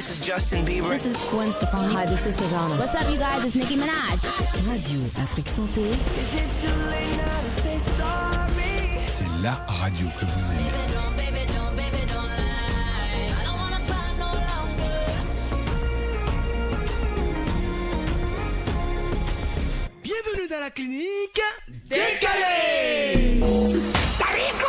this is Justin Bieber. This is Gwen Stefani. Hi, this is Madonna. What's up, you guys? It's Nicki Minaj. Radio Afrique Santé. C'est la radio que vous aimez. Bienvenue dans la clinique Décalé. ¡Tarico!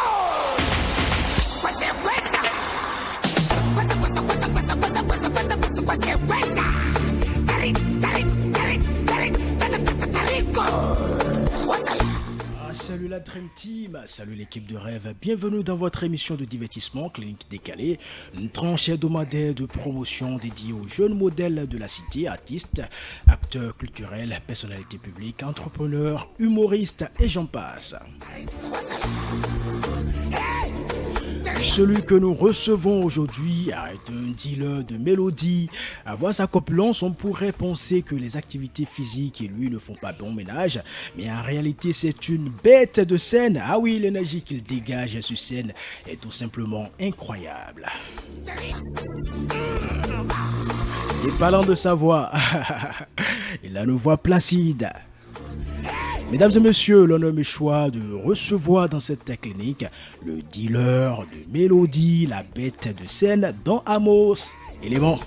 Salut la Dream Team, salut l'équipe de rêve, bienvenue dans votre émission de divertissement Clinique Décalée, une tranche hebdomadaire de promotion dédiée aux jeunes modèles de la cité, artistes, acteurs culturels, personnalités publiques, entrepreneurs, humoristes et j'en passe. Celui que nous recevons aujourd'hui est un dealer de mélodie. À voir sa corpulence, on pourrait penser que les activités physiques et lui ne font pas bon ménage. Mais en réalité, c'est une bête de scène. Ah oui, l'énergie qu'il dégage sur scène est tout simplement incroyable. Et parlant de sa voix, il a une voix placide. Mesdames et messieurs, l'honneur m'est choix de recevoir dans cette clinique le dealer de mélodie, la bête de scène, Don Amos Élément.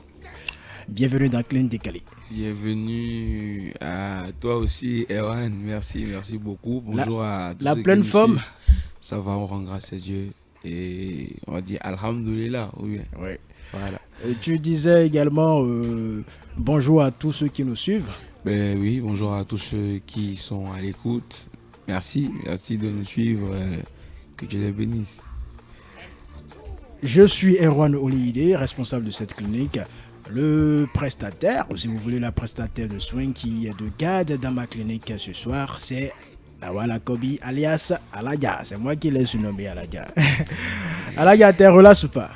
Bienvenue dans Clinique Décalée. Bienvenue à toi aussi, Erwan. Merci beaucoup. Bonjour à tous. La pleine forme. Ça va, on rend grâce à Dieu. Et on va dire Alhamdoulilah. Oui. Ouais. Voilà. Tu disais également bonjour à tous ceux qui nous suivent. Ben oui, bonjour à tous ceux qui sont à l'écoute. Merci de nous suivre. Que Dieu les bénisse. Je suis Erwan Olihide, responsable de cette clinique. Le prestataire, ou si vous voulez la prestataire de soins qui est de garde dans ma clinique ce soir, c'est Awala Kobi alias Aladia. C'est moi qui l'ai surnommé Aladia. Aladia, t'es relax ou pas?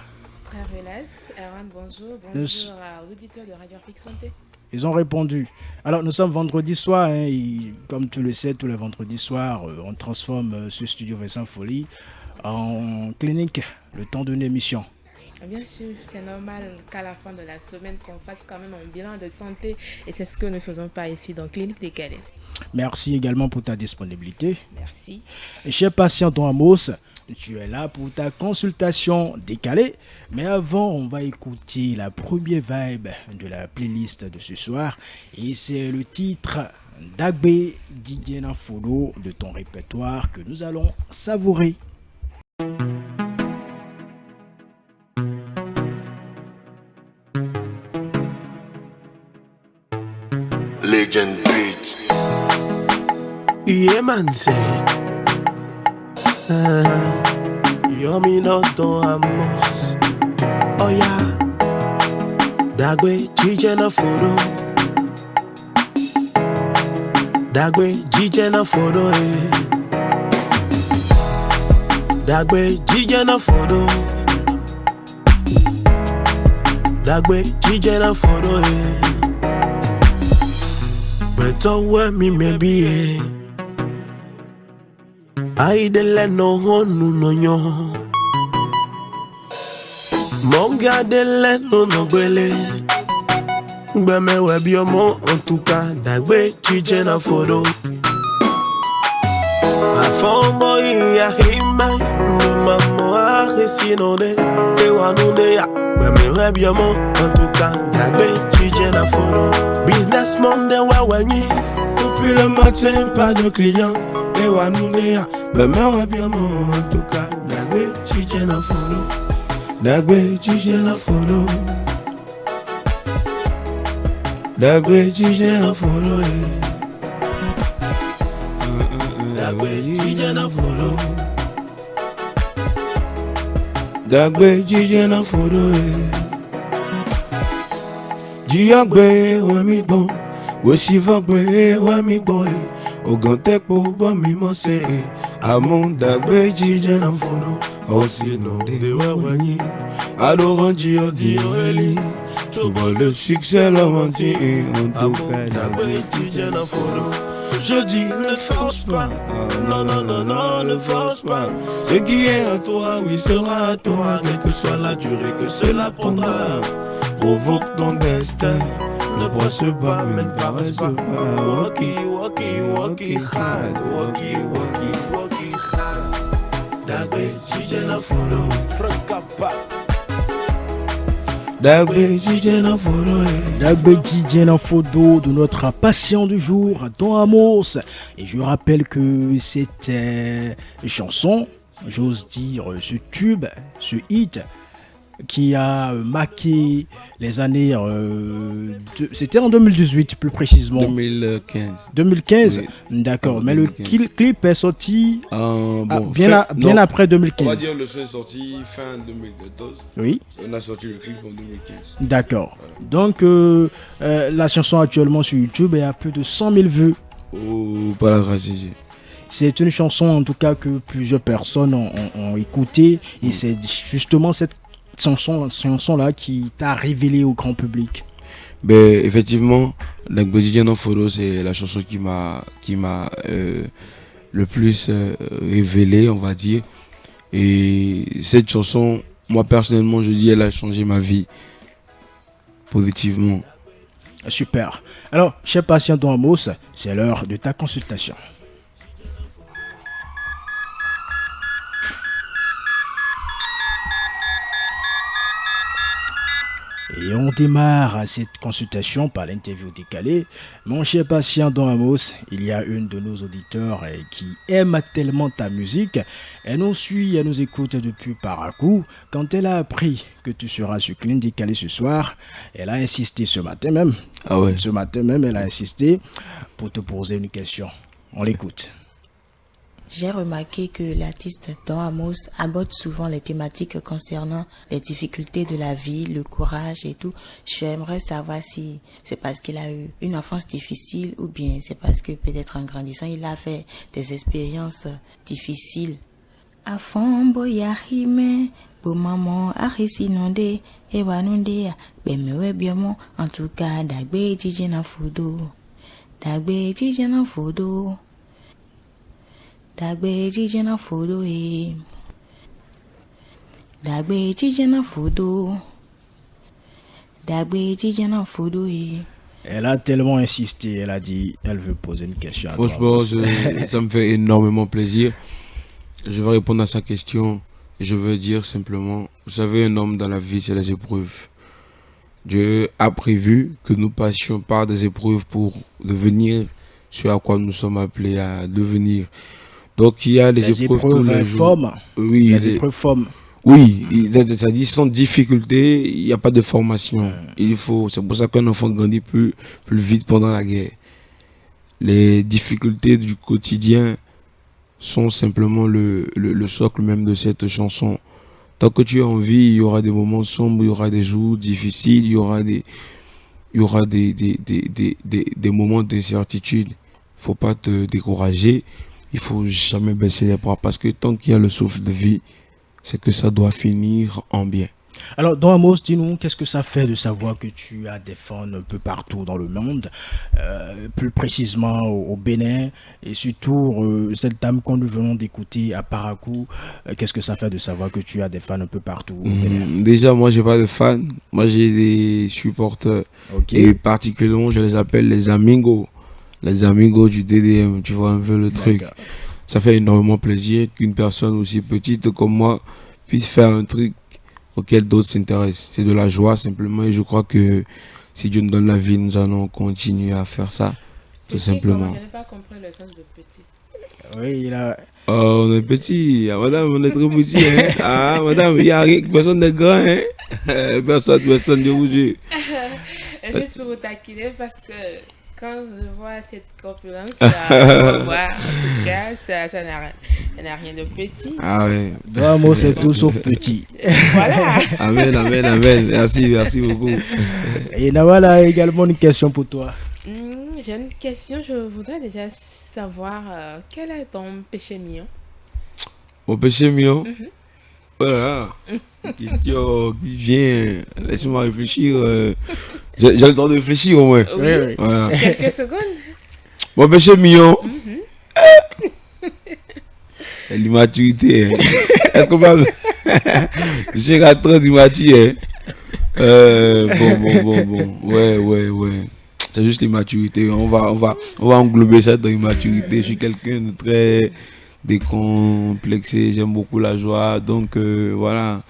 Très relax. Erwan, bonjour. Bonjour à l'auditeur de Radio Afrique Santé. Ils ont répondu. Alors, nous sommes vendredi soir. Comme tu le sais, tous les vendredis soirs, on transforme ce studio Vincent Folie en clinique, le temps d'une émission. Bien sûr, c'est normal qu'à la fin de la semaine, qu'on fasse quand même un bilan de santé. Et c'est ce que nous ne faisons pas ici dans Clinique Décalée. Merci également pour ta disponibilité. Merci. Et cher patient Don Amos, tu es là pour ta consultation décalée. Mais avant, on va écouter la première vibe de la playlist de ce soir. Et c'est le titre d'Agbe Didjena Folo de ton répertoire que nous allons savourer. Legend Beat. Yeah, man, say. Yomi no Don Amos. Oh yeah. Dagwe Didjena Folo. Dagwe Didjena Folo. Dagwe Didjena Folo. Dagwe Didjena Folo. Beto we mi maybe I de le no honu no nyo Monga de le no no gbele Gbeme we bi omo en tout cas Dagbe Didjena Folo Afombo ya hima Mamo a resino de Ewa nunde ya Gbeme we bi omo en tout cas Dagbe Didjena Folo Businessman de Wawanyi. Depuis le matin, pas de clients. Et Wanounéa, ben me bien en tout cas. Dagbe Didjena Folo. Dagbe Didjena Folo. Dagbe Didjena Folo. Dagbe Didjena Folo. Dagbe Didjena Folo. Diagbe wa mi bon, wo sivagbe wa mi boy. Ogantepo ba mi mo se, amon Dagbe Didjena Folo. Aussi non de wa wanyi, adoranji dio eli. Trouve le succès la menti en tout cas Dagbe Didjena Folo. Je dis ne force pas, non, ne force pas. Ce qui est à toi, oui, sera à toi, quelle que soit la durée que cela prendra. provoque ton destin. Ne pense pas, mais ne paraisse pas. Walkie, walkie, walkie hard. Walkie, walkie, walkie hard. Dagbe, DJ na follow. Frankapa. Dagbe, DJ na follow. Dagbe DJ na photo de notre patient du jour, Don Amos. Et je rappelle que cette chanson, j'ose dire ce tube, ce hit, qui a marqué les années... c'était en 2018 plus précisément. 2015. 2015 Oui. D'accord, En mais 2015. le clip est sorti bien non, après on va 2015. dire le son est sorti fin 2014. Oui, Et on a sorti le clip en 2015. d'accord. Donc la chanson actuellement sur YouTube est à plus de 100 000 vues. Oh, pas la grâce de Dieu. C'est une chanson en tout cas que plusieurs personnes ont écouté et c'est justement cette chanson là qui t'a révélé au grand public. Ben, effectivement, Dagbe DJ na follow, c'est la chanson qui m'a le plus révélé, on va dire. Et cette chanson, moi personnellement, je dis, elle a changé ma vie positivement. Super. Alors, cher patient Don Amos, c'est l'heure de ta consultation. Et on démarre cette consultation par l'interview décalée. Mon cher patient Don Amos, il y a une de nos auditeurs qui aime tellement ta musique. Elle nous suit, elle nous écoute depuis Parakou. Quand elle a appris que tu seras sur Clean Décalé ce soir, elle a insisté ce matin même. Ah ouais. Ce matin même, elle a insisté pour te poser une question. On l'écoute. J'ai remarqué que l'artiste Don Amos aborde souvent les thématiques concernant les difficultés de la vie, le courage et tout. J'aimerais savoir si c'est parce qu'il a eu une enfance difficile ou bien c'est parce que peut-être en grandissant, il a fait des expériences difficiles. Afon boya hime, bo maman arisinonde, ewanunde, bemewe biomo, en tout cas, Dagbe DJ na fodo. Dagbe DJ na fodo. Dagbe DJ na fodo e. Dagbe DJ na fodo. Dagbe DJ na fodo e. Elle a tellement insisté, elle a dit, elle veut poser une question à Franchement, toi. ça me fait énormément plaisir. Je vais répondre à sa question et je veux dire simplement, vous savez, un homme dans la vie, c'est les épreuves. Dieu a prévu que nous passions par des épreuves pour devenir ce à quoi nous sommes appelés à devenir. Donc il y a les épreuves tous les jours. Forment. Oui, Les épreuves forment. oui, c'est-à-dire sans difficulté, il n'y a pas de formation. C'est pour ça qu'un enfant grandit plus vite pendant la guerre. Les difficultés du quotidien sont simplement le socle même de cette chanson. Tant que tu es en vie, il y aura des moments sombres, il y aura des jours difficiles, il y aura des moments d'incertitude. Il ne faut pas te décourager, il ne faut jamais baisser les bras parce que tant qu'il y a le souffle de vie, c'est que ça doit finir en bien. Alors, Don Amos, dis-nous, qu'est-ce que ça fait de savoir que tu as des fans un peu partout dans le monde, plus précisément au Bénin, et surtout cette dame qu'on nous venons d'écouter à Parakou, qu'est-ce que ça fait de savoir que tu as des fans un peu partout au Bénin? Déjà, moi, j'ai pas de fans, moi, j'ai des supporters, Ok. et particulièrement, je les appelle les amigos du DDM, tu vois un peu le truc. D'accord. Ça fait énormément plaisir qu'une personne aussi petite comme moi puisse faire un truc auquel d'autres s'intéressent. C'est de la joie simplement et je crois que si Dieu nous donne la vie, nous allons continuer à faire ça, tout simplement. Je n'ai pas compris le sens de petit. Oui, il a... Oh, on est petit, ah, madame, on est très petit, hein. Ah, madame, il n'y a rien, personne n'est grand, hein. Personne, je vous jure. Juste pour vous taquiner parce que quand je vois cette corpulence, en tout cas, ça n'a rien de petit. Ah ouais. Don Amos, c'est tout sauf petit. Voilà. Amen, amen, amen. Merci beaucoup. Et Nawala a également une question pour toi. J'ai une question, je voudrais déjà savoir quel est ton péché mignon? Mon péché mignon. Voilà. Question qui vient. Laisse-moi réfléchir. J'ai le temps de réfléchir au moins. Oui. Voilà. Quelques secondes. Mon péché mignon. L'immaturité. Hein. Est-ce qu'on va. J'ai 4 ans d'immaturité. Bon. Ouais. C'est juste l'immaturité. On va englober ça dans l'immaturité. Je suis quelqu'un de très décomplexé. J'aime beaucoup la joie. Donc, voilà.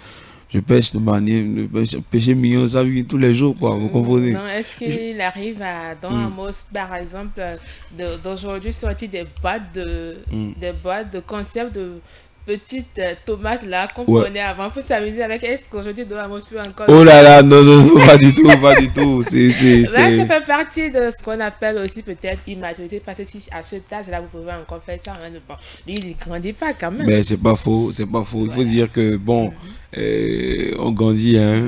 Je pêche de manière. Pêcher mignon, ça vit tous les jours, quoi. Vous comprenez? Non, est-ce qu'il arrive à, dans Amos, par exemple, d'aujourd'hui sortir des boîtes de conserve de petites tomates là qu'on prenait avant pour s'amuser avec? Est-ce qu'aujourd'hui Don Amos peut encore... Oh là là, non, pas du tout. Là, ça fait partie de ce qu'on appelle aussi peut-être immaturité, parce que si à cet âge-là, vous pouvez encore faire ça, lui, il ne grandit pas quand même. Mais c'est pas faux. Il faut dire que, bon, on grandit, hein.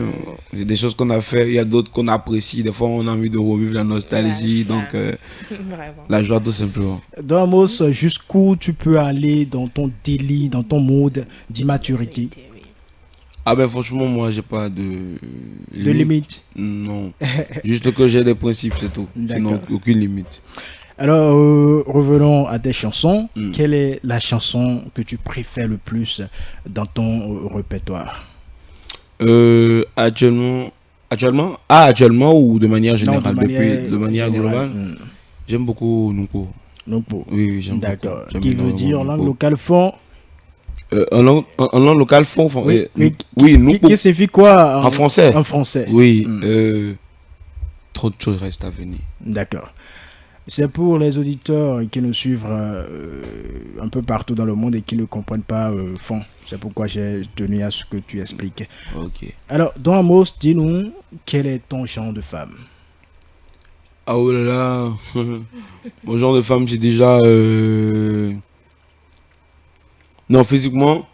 Il y a des choses qu'on a fait, il y a d'autres qu'on apprécie. Des fois, on a envie de revivre la nostalgie, donc la joie tout simplement. Don Amos, jusqu'où tu peux aller dans ton délit, dans ton mode d'immaturité? Ah ben franchement, moi, j'ai pas de limite. Non. Juste que j'ai des principes, c'est tout. Sinon, aucune limite. Alors, revenons à tes chansons. Quelle est la chanson que tu préfères le plus dans ton répertoire? Actuellement ou de manière générale? De manière globale. J'aime beaucoup Nunko. Oui, j'aime beaucoup. D'accord. Qui veut dire langue locale fond? En langue locale fond. Oui, Nunko. Qui signifie quoi en français? En français. Oui. Trop de choses restent à venir. D'accord. C'est pour les auditeurs qui nous suivent un peu partout dans le monde et qui ne comprennent pas fond. C'est pourquoi j'ai tenu à ce que tu expliques. Ok. Alors, Don Amos, dis-nous, quel est ton genre de femme? Ah oh là là. Mon genre de femme, c'est déjà... Non, physiquement.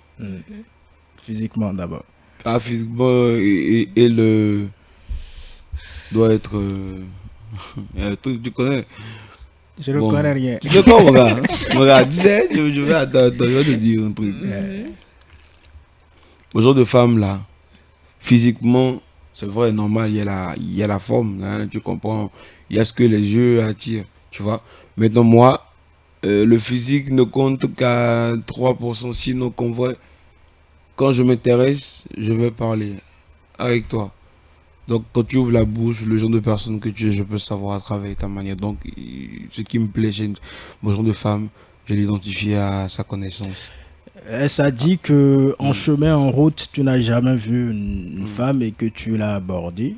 Physiquement d'abord. Ah, physiquement, et le... doit être... Il y a un truc que tu connais. Je ne connais rien. Tu sais quoi, mon gars? Je vais te dire un truc. Le genre de femme, là, physiquement, c'est vrai, normal, il y a la forme, hein, tu comprends. Il y a ce que les yeux attirent, tu vois. Maintenant, moi, le physique ne compte qu'à 3%. Sinon, quand je m'intéresse, je vais parler avec toi. Donc, quand tu ouvres la bouche, le genre de personne que tu es, je peux savoir à travers ta manière. Donc, ce qui me plaît chez mon genre de femme, je l'identifie à sa connaissance. Ça dit que en chemin, en route, tu n'as jamais vu une femme et que tu l'as abordée.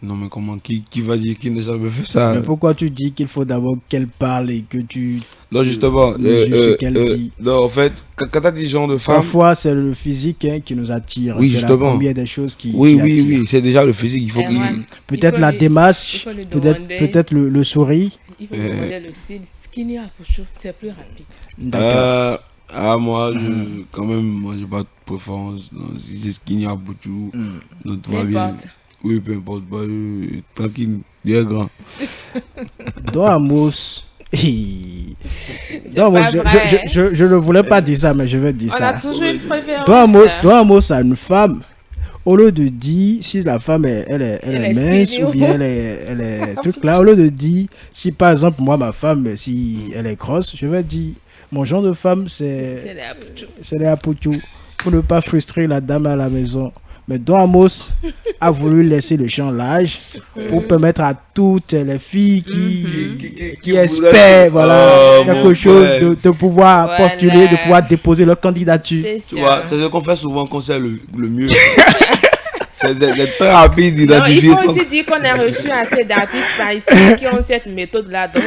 Non, mais comment? Qui va dire qu'il n'a jamais fait ça? Mais pourquoi tu dis qu'il faut d'abord qu'elle parle et que tu... Non, justement. ce qu'elle dit. Non, en fait, quand tu as dit genre de femme... Parfois, c'est le physique qui nous attire. Oui, justement. Il y a des choses qui Oui, c'est déjà le physique. Il faut peut-être la démarche, peut-être le sourire. Il faut demander le style. Skinny Apucho, c'est plus rapide. D'accord. Moi, quand même, moi, j'ai pas de préférence. Si c'est skinny Apucho, donc tout va bien. Oui, peu importe, tranquille, il est grand. Don Amos. Je ne voulais pas dire ça, mais je vais dire ça. On a toujours une préférence. Don Amos a une femme. Au lieu de dire si la femme elle est mince ou bien elle est truc là, au lieu de dire si par exemple moi ma femme si elle est grosse, je vais dire mon genre de femme c'est les Apucho pour ne pas frustrer la dame à la maison. Mais Don Amos a voulu laisser le champ large pour permettre à toutes les filles qui espèrent quelque chose de pouvoir postuler, de pouvoir déposer leur candidature. Tu vois, c'est ce qu'on fait souvent quand c'est le mieux. C'est très rapide d'identifier. Il faut aussi dire qu'on a reçu assez d'artistes par ici qui ont cette méthode-là. Donc,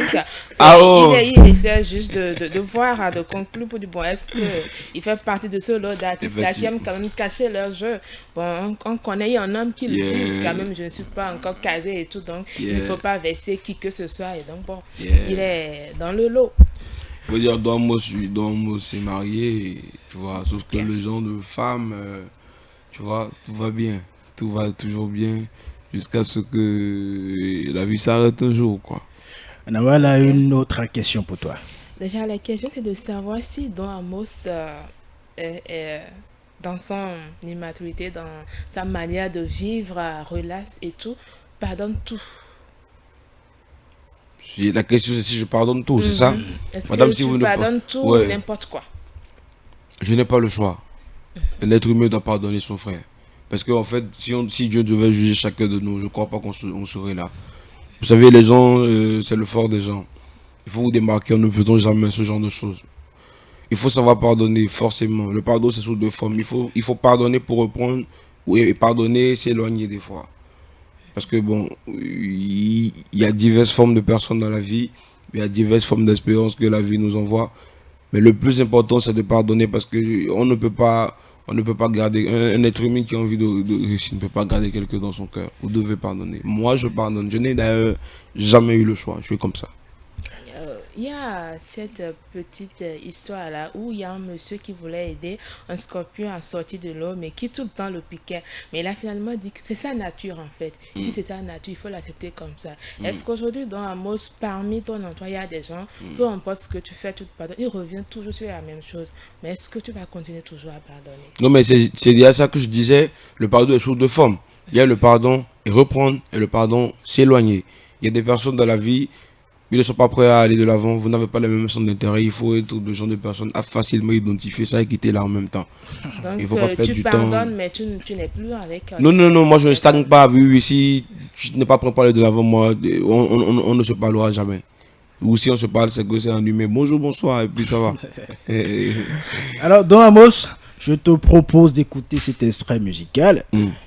il essaie juste de voir, de conclure pour du bon. Est-ce qu'il fait partie de ce lot d'artistes-là qui aiment quand même cacher leur jeu? Bon, on connaît un homme qui le dit quand même, je ne suis pas encore casé et tout. Donc, il ne faut pas verser qui que ce soit. Et donc, bon, il est dans le lot. Il faut dire, Don Amos s'est marié, tu vois. Sauf que le genre de femme, tu vois, tout va bien. Tout va toujours bien jusqu'à ce que la vie s'arrête un jour, quoi. Voilà une autre question pour toi. Déjà, la question, c'est de savoir si Don Amos est dans son immaturité, dans sa manière de vivre, relaxe et tout, pardonne tout. La question, c'est si je pardonne tout, c'est ça? Est-ce Madame, que si tu pardonnes tout, n'importe quoi? Je n'ai pas le choix. L'être humain doit pardonner son frère. Parce qu'en fait, si Dieu devait juger chacun de nous, je ne crois pas qu'on serait là. Vous savez, les gens, c'est le fort des gens. Il faut vous démarquer, nous ne faisons jamais ce genre de choses. Il faut savoir pardonner, forcément. Le pardon, c'est sous deux formes. Il faut pardonner pour reprendre, et pardonner, s'éloigner des fois. Parce que bon, il y a diverses formes de personnes dans la vie, il y a diverses formes d'espérance que la vie nous envoie. Mais le plus important, c'est de pardonner parce que on ne peut pas garder un être humain qui a envie de réussir, ne peut pas garder quelqu'un dans son cœur. Vous devez pardonner. Moi, je pardonne. Je n'ai d'ailleurs jamais eu le choix. Je suis comme ça. Il y a cette petite histoire-là où il y a un monsieur qui voulait aider un scorpion à sortir de l'eau, mais qui tout le temps le piquait. Mais il a finalement dit que c'est sa nature, en fait. Si c'est sa nature, il faut l'accepter comme ça. Est-ce qu'aujourd'hui, dans Amos, parmi ton emploi, il y a des gens, peu importe ce que tu fais, tu te pardonnes, ils reviennent toujours sur la même chose. Mais est-ce que tu vas continuer toujours à pardonner? Non, mais c'est déjà ça que je disais. Le pardon est sous deux formes. Il y a le pardon et reprendre, et le pardon s'éloigner. Il y a des personnes dans la vie, ils ne sont pas prêts à aller de l'avant, vous n'avez pas les mêmes centres d'intérêt, il faut être de genre de personnes à facilement identifier ça et quitter là en même temps. Donc il faut pas perdre tu du pardonnes, temps. mais tu n'es plus avec... Non, moi je ne stagne pas. Oui, si tu n'es pas prêt à parler de l'avant, moi, on ne se parlera jamais. Ou si on se parle, c'est que c'est en humain. Bonjour, bonsoir, et puis ça va. Alors, dans Amos, je te propose d'écouter cet extrait musical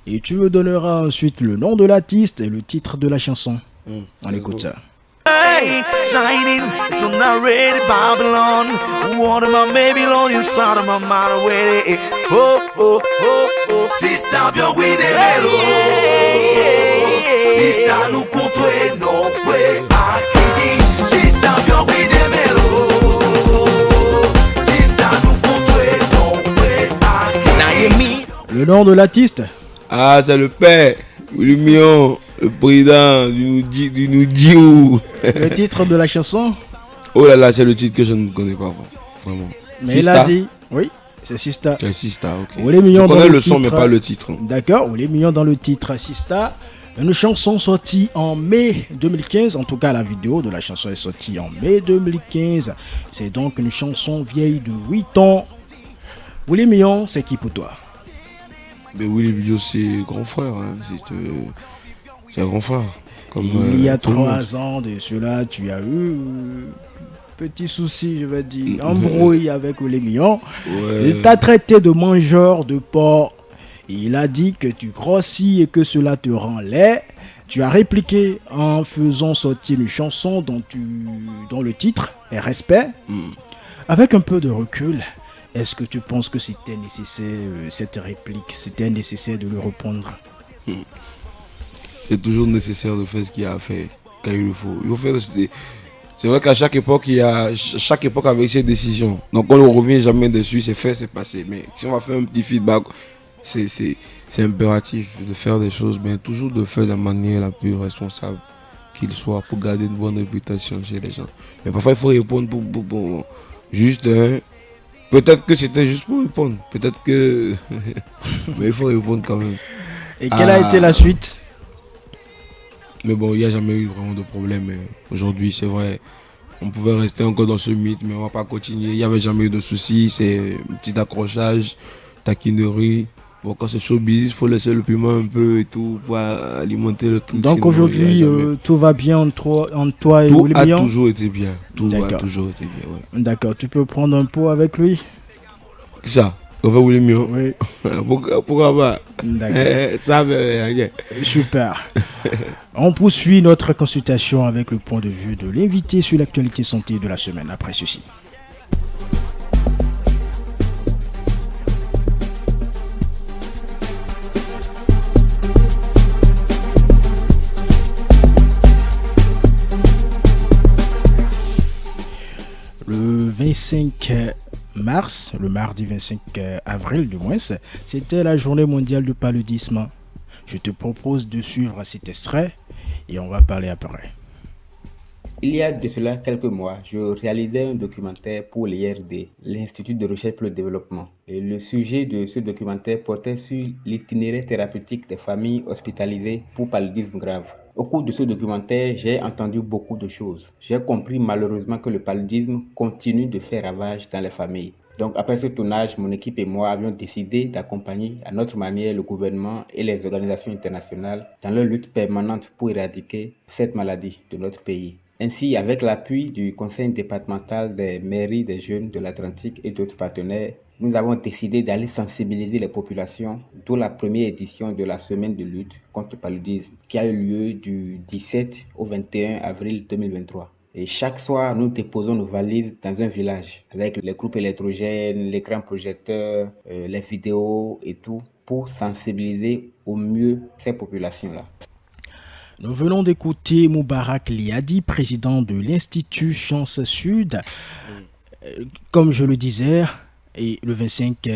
et tu me donneras ensuite le nom de l'artiste et le titre de la chanson. On écoute ça. Shining, it's on that ready Babylon. What am I maybe long inside of my mind away? Oh, oh, oh, oh. Sister, bien oui, des hello. Sister, nous contre non, ouais, à qui? Sister, bien oui, des mélos. Sister, nous contre non, ouais, à qui? Le nom de l'artiste? Ah, c'est le père, Willy Mion. Le président du Noudiou. Le titre de la chanson? Oh là là, c'est le titre que je ne connais pas, vraiment. Mais Sista. il a dit, oui, c'est Sista. C'est Sista, ok. Je connais le son, mais pas le titre. D'accord, Olé Million dans le titre Sista. Une chanson sortie en mai 2015. En tout cas, la vidéo de la chanson est sortie en mai 2015. C'est donc une chanson vieille de 8 ans. Olé Million, c'est qui pour toi? Mais Willy Million, c'est grand frère. Hein. C'est un grand frère. Comme, il y a 3 ans de cela, tu as eu petit souci, je vais dire, embrouille avec Olé Million. Ouais. Il t'a traité de mangeur de porc. Il a dit que tu grossis et que cela te rend laid. Tu as répliqué en faisant sortir une chanson dont le titre est Respect. Avec un peu de recul, est-ce que tu penses que c'était nécessaire, cette réplique, c'était nécessaire de le reprendre? C'est toujours nécessaire de faire ce qu'il y a à faire quand il le faut. Il faut faire. C'est vrai qu'à chaque époque, chaque époque avec ses décisions. Donc on ne revient jamais dessus, c'est fait, c'est passé. Mais si on va faire un petit feedback, c'est impératif de faire des choses, mais toujours de faire de la manière la plus responsable qu'il soit pour garder une bonne réputation chez les gens. Mais parfois il faut répondre pour juste peut-être que c'était juste pour répondre, peut-être que mais il faut répondre quand même. Et quelle a été la suite? Mais bon, il n'y a jamais eu vraiment de problème. Aujourd'hui, c'est vrai, on pouvait rester encore dans ce mythe, mais on ne va pas continuer. Il n'y avait jamais eu de soucis, c'est un petit accrochage, taquinerie. Bon, quand c'est showbiz, il faut laisser le piment un peu et tout pour alimenter le truc. Donc aujourd'hui, tout va bien entre toi et Olé Million? Tout a toujours été bien. Tout a toujours été bien, ouais. D'accord, tu peux prendre un pot avec lui? Qui ça? Olé Million? Oui. Pourquoi pas? D'accord. Ça, super. On poursuit notre consultation avec le point de vue de l'invité sur l'actualité santé de la semaine après ceci. Le 25 mars, le mardi 25 avril du moins, c'était la journée mondiale du paludisme. Je te propose de suivre cet extrait et on va parler après. Il y a de cela quelques mois, je réalisais un documentaire pour l'IRD, l'Institut de recherche pour le développement. Et le sujet de ce documentaire portait sur l'itinéraire thérapeutique des familles hospitalisées pour paludisme grave. Au cours de ce documentaire, j'ai entendu beaucoup de choses. J'ai compris malheureusement que le paludisme continue de faire ravage dans les familles. Donc après ce tournage, mon équipe et moi avions décidé d'accompagner à notre manière le gouvernement et les organisations internationales dans leur lutte permanente pour éradiquer cette maladie de notre pays. Ainsi, avec l'appui du conseil départemental des mairies des jeunes de l'Atlantique et d'autres partenaires, nous avons décidé d'aller sensibiliser les populations, d'où la première édition de la semaine de lutte contre le paludisme qui a eu lieu du 17 au 21 avril 2023. Et chaque soir, nous déposons nos valises dans un village avec les groupes électrogènes, l'écran projecteur, les vidéos et tout pour sensibiliser au mieux ces populations-là. Nous venons d'écouter Moubarak Liadi, président de l'Institut Chance Sud. Comme je le disais, et le 25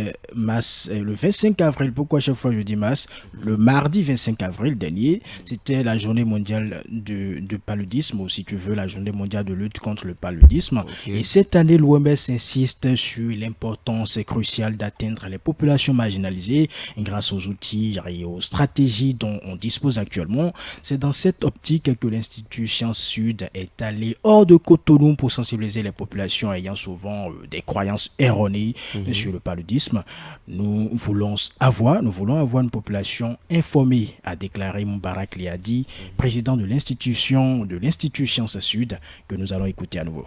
avril, pourquoi chaque fois je dis mars, le mardi 25 avril dernier, c'était la journée mondiale de paludisme, ou si tu veux, la journée mondiale de lutte contre le paludisme. Okay. Et cette année, l'OMS insiste sur l'importance cruciale d'atteindre les populations marginalisées grâce aux outils et aux stratégies dont on dispose actuellement. C'est dans cette optique que l'Institut Sciences Sud est allé hors de Cotonou pour sensibiliser les populations ayant souvent des croyances erronées sur le paludisme. Nous voulons avoir une population informée, a déclaré Moubarak Liadi, président de l'Institut Sciences Sud, que nous allons écouter à nouveau.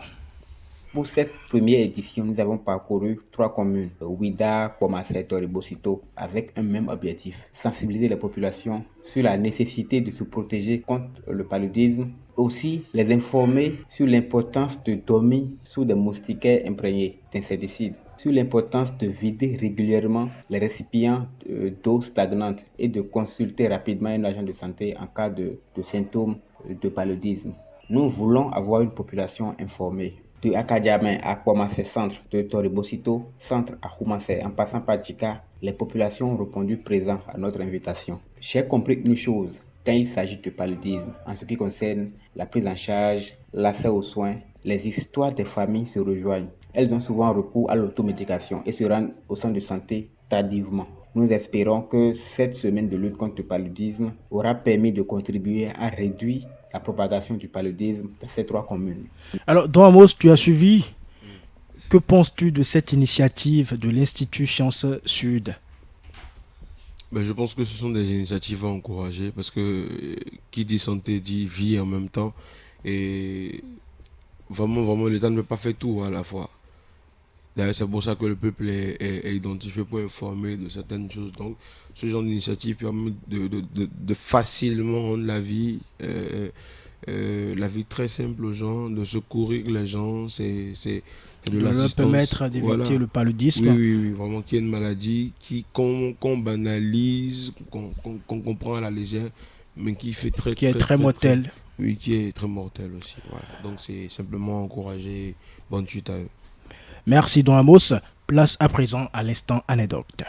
Pour cette première édition, nous avons parcouru 3 communes, Ouida, Kouamassé, Toribosito, avec un même objectif, sensibiliser les populations sur la nécessité de se protéger contre le paludisme, aussi les informer sur l'importance de dormir sous des moustiquaires imprégnés d'insecticides, sur l'importance de vider régulièrement les récipients d'eau stagnante et de consulter rapidement un agent de santé en cas de symptômes de paludisme. Nous voulons avoir une population informée. De Akadjamé à Kouamassé centre, de Toribosito centre à Kouamassé, en passant par Djika, les populations ont répondu présent à notre invitation. J'ai compris une chose, quand il s'agit de paludisme, en ce qui concerne la prise en charge, l'accès aux soins, les histoires des familles se rejoignent. Elles ont souvent recours à l'automédication et se rendent au centre de santé tardivement. Nous espérons que cette semaine de lutte contre le paludisme aura permis de contribuer à réduire la propagation du paludisme dans ces 3 communes. Alors, Don Amos, tu as suivi. Que penses-tu de cette initiative de l'Institut Sciences Sud ? Je pense que ce sont des initiatives à encourager parce que qui dit santé dit vie en même temps. Et vraiment, l'État ne peut pas faire tout à la fois. D'ailleurs, c'est pour ça que le peuple est identifié pour informer de certaines choses. Donc, ce genre d'initiative permet de facilement rendre la vie très simple aux gens, de secourir les gens. C'est de l'assistance. Leur permettre d'éviter le paludisme. Oui, vraiment, qui est une maladie qu'on banalise, qu'on comprend à la légère, mais qui fait très mortelle. Oui, qui est très mortelle aussi. Voilà. Donc, c'est simplement encourager. Bonne chute à eux. Merci Don Amos. Place à présent à l'instant anecdote.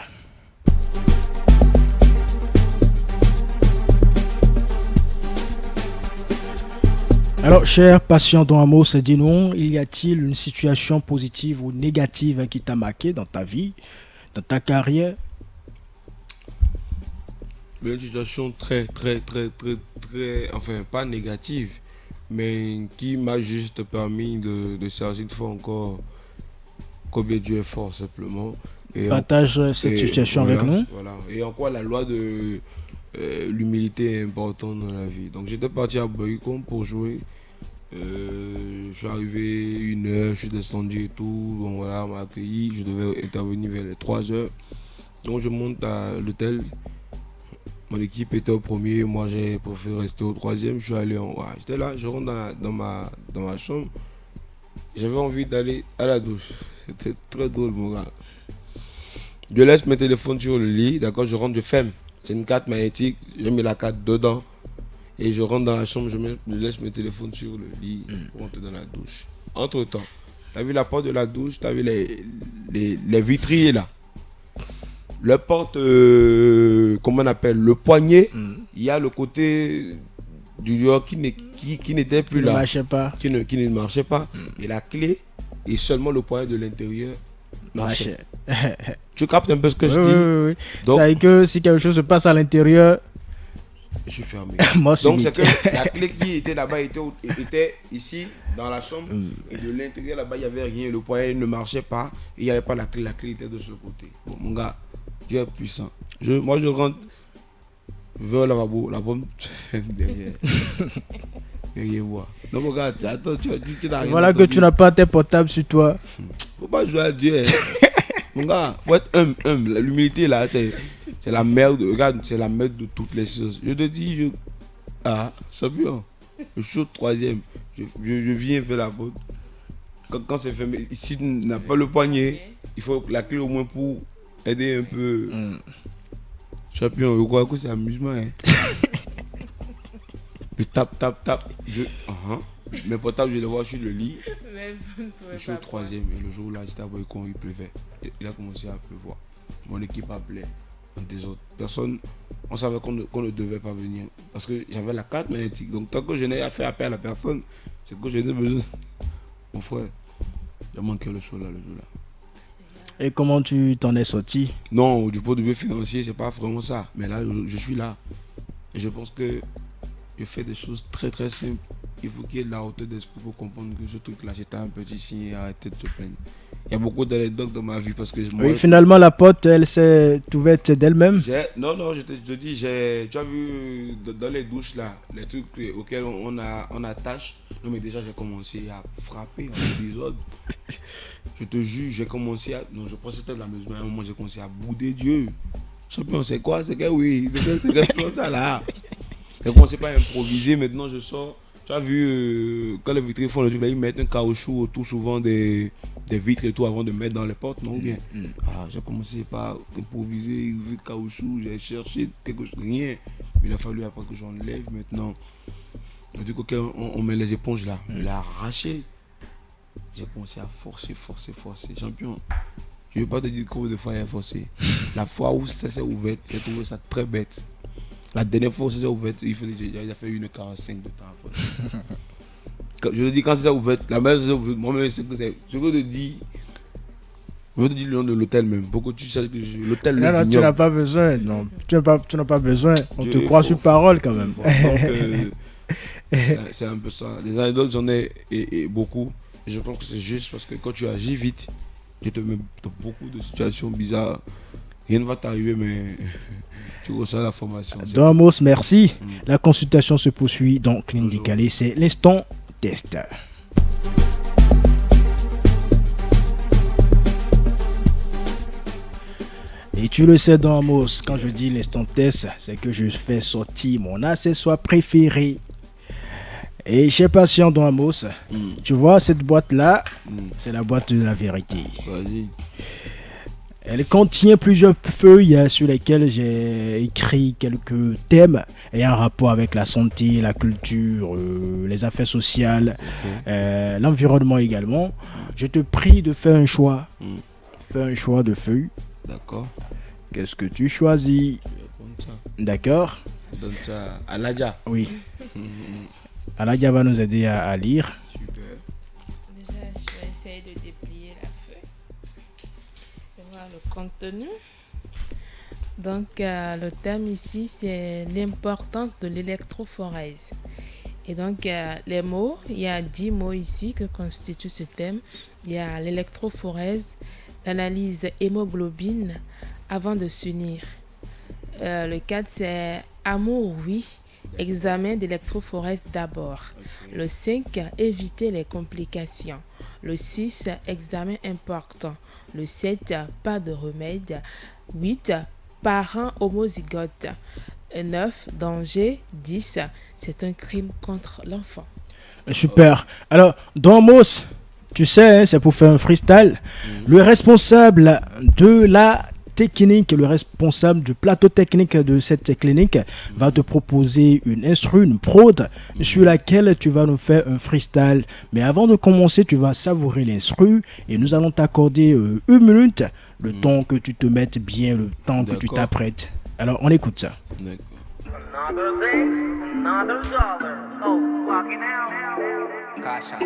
Alors, cher patient Don Amos, dis-nous, y a-t-il une situation positive ou négative qui t'a marqué dans ta vie, dans ta carrière? Une situation très, enfin pas négative, mais qui m'a juste permis de saisir une fois encore combien Dieu est fort simplement. Et partage cette situation avec nous. Voilà. Et en quoi la loi de l'humilité est importante dans la vie. Donc j'étais parti à Boycom pour jouer. Je suis arrivé 1h, je suis descendu et tout. Donc voilà, on m'a accueilli. Je devais intervenir vers les 3h. Donc je monte à l'hôtel. Mon équipe était au premier, moi j'ai préféré rester au 3e. Je suis allé en haut. J'étais là, je rentre dans ma chambre. J'avais envie d'aller à la douche. C'était très drôle, mon gars. Je laisse mes téléphones sur le lit, d'accord, je rentre, je ferme. C'est une carte magnétique, je mets la carte dedans. Et je rentre dans la chambre, je laisse mes téléphones sur le lit pour rentrer dans la douche. Entre-temps, tu as vu la porte de la douche, tu as vu les vitriers là. La porte, comment on appelle, le poignet, il y a le côté du dehors qui n'était plus là. Qui ne marchait pas. Et la clé, et seulement le poignet de l'intérieur marchait. Tu captes un peu ce que je dis? Oui. Donc, ça veut dire que si quelque chose se passe à l'intérieur, je suis fermé. Moi, Donc c'est que la clé qui était là-bas était ici, dans la chambre, et de l'intérieur là-bas, il n'y avait rien, le poignet ne marchait pas, et il n'y avait pas la clé était de ce côté. Bon, mon gars, Dieu est puissant. Moi, je rentre vers le lavabo, la bombe derrière. Derrière moi. Donc, mon gars, attends, tu n'as rien. Voilà que tu n'as pas tes portables sur toi. Faut pas jouer à Dieu. Mon gars, faut être humble. L'humilité là, c'est la merde. Regarde, c'est la merde de toutes les choses. Je te dis, c'est bien. Je suis au troisième. Je viens faire la faute. Quand c'est fermé, si tu n'as pas le poignet, il faut la clé au moins pour aider un peu. Champion, je crois que c'est amusement. Hein. Je tape. Mes portables, je les vois sur le lit. Je suis au troisième. Et le jour là, j'étais à Boycon, il pleuvait. Il a commencé à pleuvoir. Mon équipe appelait des autres personnes. On savait qu'on ne devait pas venir. Parce que j'avais la carte magnétique. Donc tant que je n'ai fait appel à la personne, c'est que je n'ai besoin. Mon frère, j'ai manqué le show là, le jour là. Et comment tu t'en es sorti? Non, du point de vue financier, c'est pas vraiment ça. Mais là, je suis là. Et je pense que je fais des choses très très simples. Il faut qu'il y ait de la hauteur d'esprit pour comprendre que ce truc-là, j'étais un petit signe et arrêter de se plaindre. Il y a beaucoup d'anecdotes dans ma vie parce que... Oui, finalement, la porte, elle s'est ouverte d'elle-même. Non, je te dis, tu as vu dans les douches là, les trucs auxquels on attache. Non, mais déjà, j'ai commencé à frapper en désordre. Je te jure, j'ai commencé à... Non, je pense que c'était de la maison. À un moment, j'ai commencé à bouder Dieu. Champion, c'est quoi? C'est que oui, c'est ça là. J'ai commencé pas à improviser, maintenant je sors. Tu as vu, quand les vitres font le truc là, ils mettent un caoutchouc autour souvent des vitres et tout avant de mettre dans les portes, non ou bien? J'ai commencé par improviser, vu le caoutchouc, j'ai cherché quelque chose, rien. Il a fallu après que j'enlève maintenant. Du coup, on met les éponges là, je l'ai arraché. J'ai commencé à forcer. Champion, je ne vais pas te dire combien de fois il a forcé. La fois où ça s'est ouvert, j'ai trouvé ça très bête. La dernière fois où ça s'est ouvert, il a fait 1h45 de temps après. Je te dis, quand ça s'est ouvert, la même chose, moi-même, c'est que c'est. Je veux te dire. Je veux te dire le nom de l'hôtel même. Beaucoup tu sais que l'hôtel. Non, tu n'as pas besoin. Non, tu n'as pas besoin. On te croit sur parole quand même. C'est un peu ça. Les anecdotes, j'en ai et beaucoup. Et je pense que c'est juste parce que quand tu agis vite, tu te mets dans beaucoup de situations bizarres. Rien ne va t'arriver, mais tu reçois la formation. Don Amos, merci. La consultation se poursuit dans Clinique Calais. C'est l'instant test. Et tu le sais, Don Amos, quand je dis l'instant test, c'est que je fais sortir mon accessoire préféré. Et chez Patient, Don Amos, tu vois cette boîte-là, c'est la boîte de la vérité. Vas-y. Elle contient plusieurs feuilles sur lesquelles j'ai écrit quelques thèmes ayant un rapport avec la santé, la culture, les affaires sociales, l'environnement également. Je te prie de faire un choix. Fais un choix de feuilles. D'accord. Qu'est-ce que tu choisis? D'accord. Donne ça à Nadia. Oui. Nadia va nous aider à lire. Super. Déjà, je vais essayer de déplier la feuille. Je vais voir le contenu. Donc, le thème ici, c'est l'importance de l'électrophorèse. Et donc, les mots, il y a 10 mots ici que constituent ce thème. Il y a l'électrophorèse, l'analyse hémoglobine avant de s'unir. Le 4, c'est amour, oui. Examen d'électrophorèse d'abord. Le 5, éviter les complications. Le 6, examen important. Le 7, pas de remède. 8, parents homozygotes. 9, danger. 10, c'est un crime contre l'enfant. Super. Alors, Don Amos, tu sais, c'est pour faire un freestyle. Le responsable de la technique, le responsable du plateau technique de cette clinique va te proposer une prod sur laquelle tu vas nous faire un freestyle. Mais avant de commencer, tu vas savourer l'instru et nous allons t'accorder 1 minute, le temps que tu te mettes bien, le temps que tu t'apprêtes. Alors, on écoute ça. Kasha.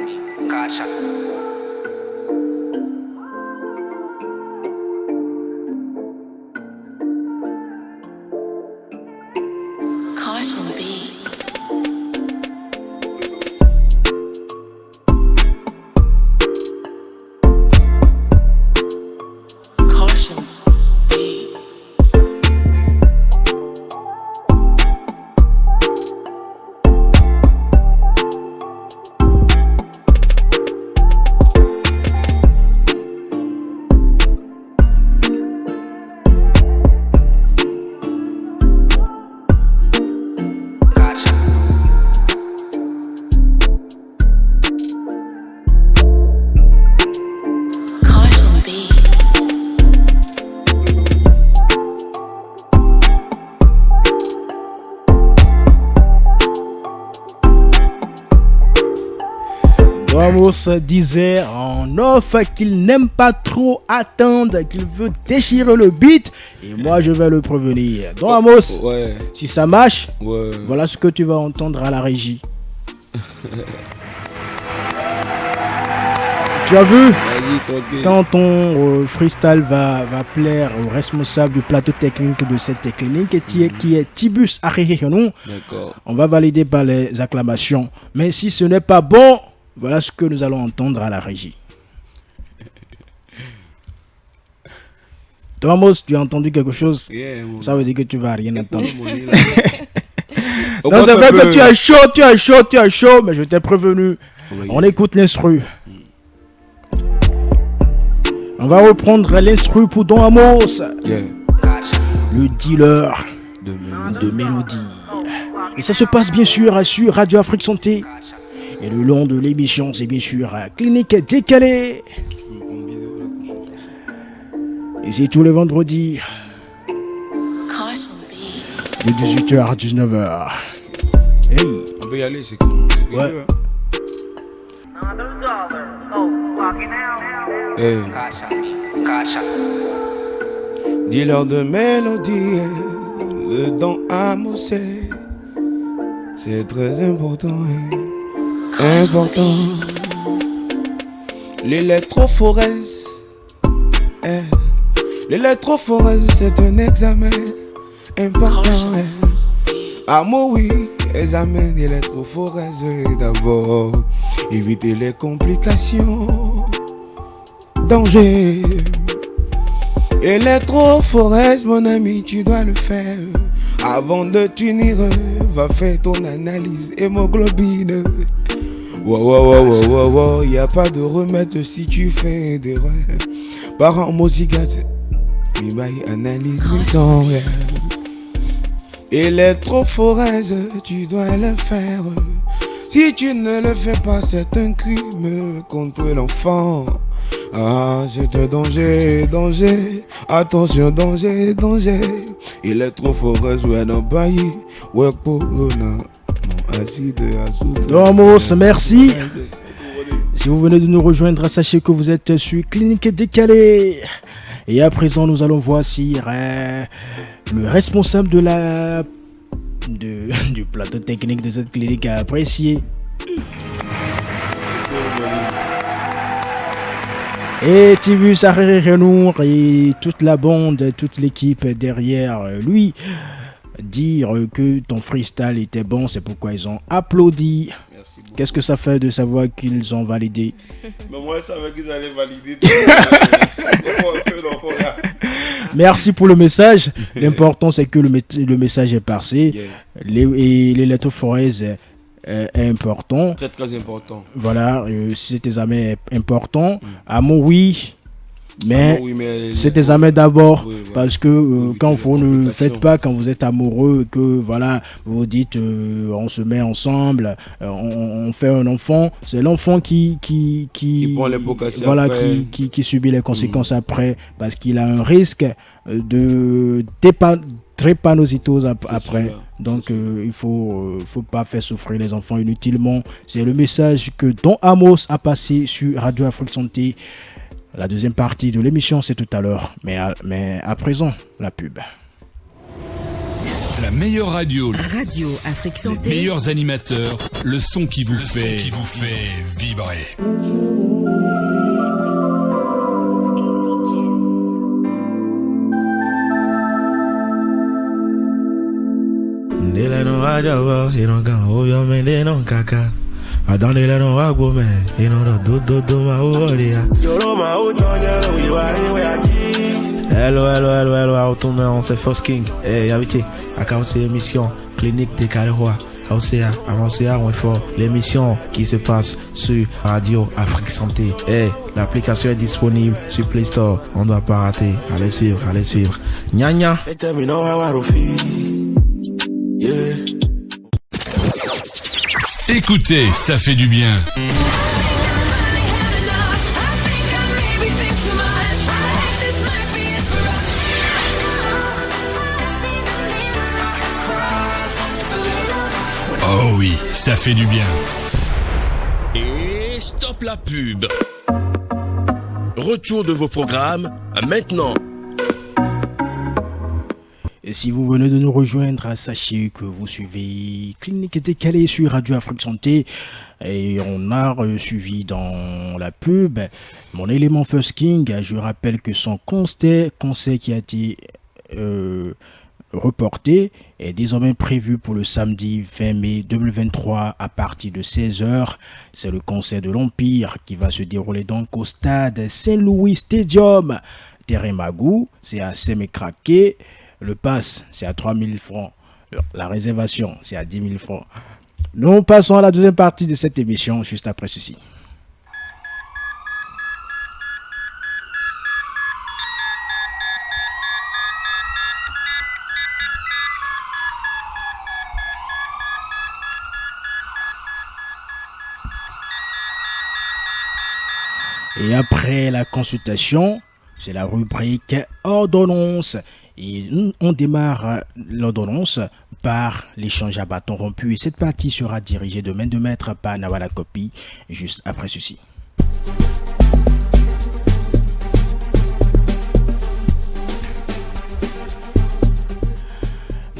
Caution B. Caution B. Amos disait en off qu'il n'aime pas trop attendre, qu'il veut déchirer le beat, et moi je vais le prévenir. Donc Amos, si ça marche, voilà ce que tu vas entendre à la régie. Tu as vu, quand ton freestyle va plaire au responsable du plateau technique de cette clinique qui est Tibus Arrehenou, on va valider par les acclamations. Mais si ce n'est pas bon, voilà ce que nous allons entendre à la régie. Toi, Amos, tu as entendu quelque chose? Ça veut dire que tu vas rien entendre. Non, c'est vrai que tu as chaud, mais je t'ai prévenu. On écoute l'instru. On va reprendre l'instru pour Don Amos. Le dealer de mélodie. Et ça se passe bien sûr sur Radio Afrique Santé. Et le long de l'émission, c'est bien sûr Clinique Décalée. Et c'est tous les vendredis de 18h à 19h. Hey. On peut y aller, c'est cool. Ouais. Hey. Dealer de mélodie, le don Amos, c'est très important. Important. L'électrophorèse, l'électrophorèse, c'est un examen important. Ah moi oui, examen d'électrophorèse d'abord. Éviter les complications, danger. Électrophorèse, mon ami, tu dois le faire. Avant de t'unir, va faire ton analyse hémoglobine. Wow, y a pas de remède si tu fais des rêves. Parents mosigate, mi bail analyse le temps. Électrophorèse, tu dois le faire. Si tu ne le fais pas, c'est un crime contre l'enfant. Ah, c'est un danger, danger. Attention, danger, danger. Électrophorèse, ouais, non, bailli. Ouais, pour l'on Amos, merci. Si vous venez de nous rejoindre, sachez que vous êtes sur Clinique Décalée. Et à présent, nous allons voir si le responsable du plateau technique de cette clinique a apprécié. Et Tibus Arrehenou et toute la bande, toute l'équipe derrière lui dire que ton freestyle était bon, c'est pourquoi ils ont applaudi. Qu'est-ce que ça fait de savoir qu'ils ont validé? Mais moi je savais qu'ils allaient valider. Merci pour le message. L'important c'est que le message est passé. Et l'électrophorèse est important. Très très important. Voilà, cet examen est important. À mon oui. Mais c'est des amis d'abord, parce que quand vous ne le faites pas, quand vous êtes amoureux, que voilà, vous dites on se met ensemble, on fait un enfant, c'est l'enfant qui prend les pots cassés, voilà, qui subit les conséquences après, parce qu'il a un risque de drépanocytose après. Donc il faut pas faire souffrir les enfants inutilement. C'est le message que Don Amos a passé sur Radio Afrique Santé. La deuxième partie de l'émission, c'est tout à l'heure. Mais à présent, la pub. La meilleure radio. Radio Afrique Santé. Les meilleurs animateurs. Le son qui vous fait vibrer. De la le no ajawa, ino kan oyo mende no kaka. Adonde le no agbo me, ino do ma oria. Yoro ma utonya no iwari we aji. Hello, à retourner, c'est First King. Et habité, à commencer l'émission Clinique des Calerois. Avancez à fort l'émission qui se passe sur Radio Afrique Santé. Et l'application est disponible sur Play Store. On ne doit pas rater. Allez suivre. Nya nya. Écoutez, ça fait du bien. Oh oui, ça fait du bien. Et stop la pub. Retour de vos programmes maintenant. Et si vous venez de nous rejoindre, sachez que vous suivez Clinique décalée sur Radio Afrique Santé. Et on a suivi dans la pub mon élément First King. Je rappelle que son concert qui a été reporté est désormais prévu pour le samedi 20 mai 2023 à partir de 16h. C'est le concert de l'Empire qui va se dérouler donc au stade Saint-Louis Stadium. Terrain Magou, c'est à Sémécraqué. Le pass, c'est à 3 000 francs. La réservation, c'est à 10 000 francs. Nous passons à la deuxième partie de cette émission juste après ceci. Et après la consultation, c'est la rubrique ordonnance. Et on démarre l'ordonnance par l'échange à bâton rompu. Et cette partie sera dirigée de main de maître par Nawala Kopi, juste après ceci.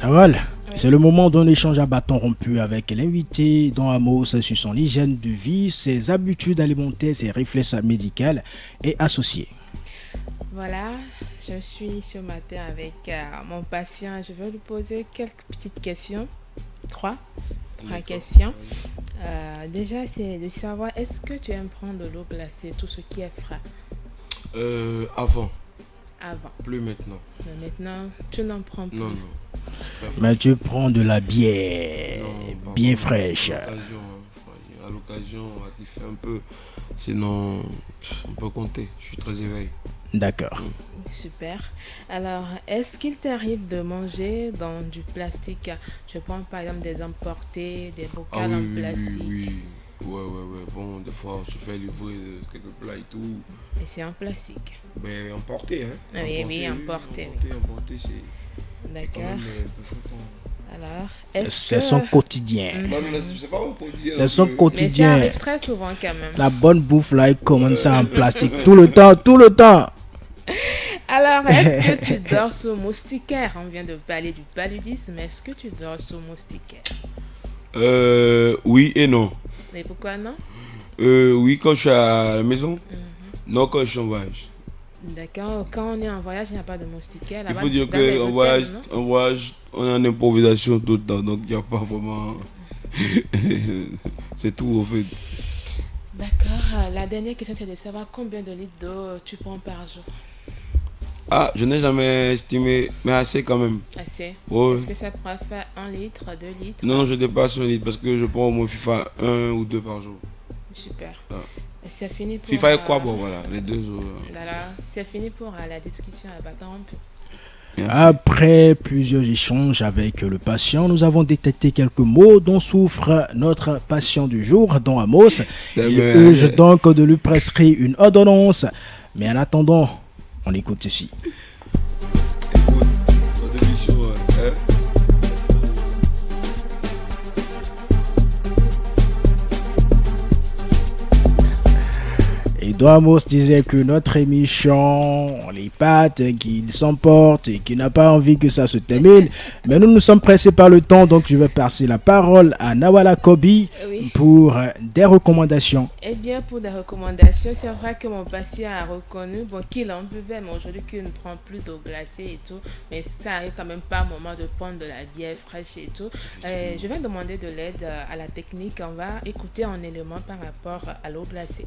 Nawal, c'est le moment d'un échange à bâton rompu avec l'invité Don Amos sur son hygiène de vie, ses habitudes alimentaires, ses réflexes médicaux et associés. Voilà, je suis ce matin avec mon patient. Je vais lui poser quelques petites questions. Trois questions. Déjà, c'est de savoir, est-ce que tu aimes prendre de l'eau glacée, tout ce qui est frais? Avant. Plus maintenant. Mais maintenant, tu n'en prends plus. Non. Mais tu prends de la bière, bien fraîche. À l'occasion, on va kiffer un peu. Sinon, on peut compter. Je suis très éveillé. D'accord. Super. Alors, est-ce qu'il t'arrive de manger dans du plastique? Je prends par exemple des emportés, des bocals en plastique. Oui. Ouais. Bon, des fois, on se fait livrer quelques plats et tout. Et c'est en plastique? Mais emporté, hein. Oui, emporté. Emporté, c'est... D'accord. Alors, c'est son quotidien. C'est pas mon quotidien. C'est son quotidien. Mais ça arrive très souvent quand même. La bonne bouffe là, il commence en plastique tout le temps. Alors, est-ce que tu dors sous moustiquaire? On vient de parler du paludisme, mais est-ce que tu dors sous moustiquaire? Oui et non. Et pourquoi non? Oui, quand je suis à la maison. Non, quand je suis en voyage. D'accord. Quand on est en voyage, il n'y a pas de moustiquaire. Il faut dire qu'en voyage, on est en improvisation tout le temps. Donc, il n'y a pas vraiment... C'est tout, au fait. D'accord. La dernière question, c'est de savoir combien de litres d'eau tu prends par jour. Ah, je n'ai jamais estimé, mais assez quand même. Assez? Ouais. Est-ce que ça pourrait faire 1 litre, 2 litres? Non, je dépasse 1 litre parce que je prends au moins FIFA 1 ou 2 par jour. Super. Ah. C'est fini pour... FIFA et quoi, bon voilà, les deux jours. Voilà, c'est fini pour la discussion à bâton rompu. Après plusieurs échanges avec le patient, nous avons détecté quelques mots dont souffre notre patient du jour, Don Amos. Il urge donc de lui prescrire une ordonnance. Mais en attendant, on écoute ceci. Don Amos disait que notre émission, les pattes, qu'il s'emporte et qu'il n'a pas envie que ça se termine. Mais nous sommes pressés par le temps, donc je vais passer la parole à Nawala Kobi pour des recommandations. Eh bien, pour des recommandations, c'est vrai que mon patient a reconnu qu'il en buvait, mais aujourd'hui qu'il ne prend plus d'eau glacée et tout. Mais ça arrive quand même pas au moment de prendre de la bière fraîche et tout. Je vais demander de l'aide à la technique. On va écouter un élément par rapport à l'eau glacée.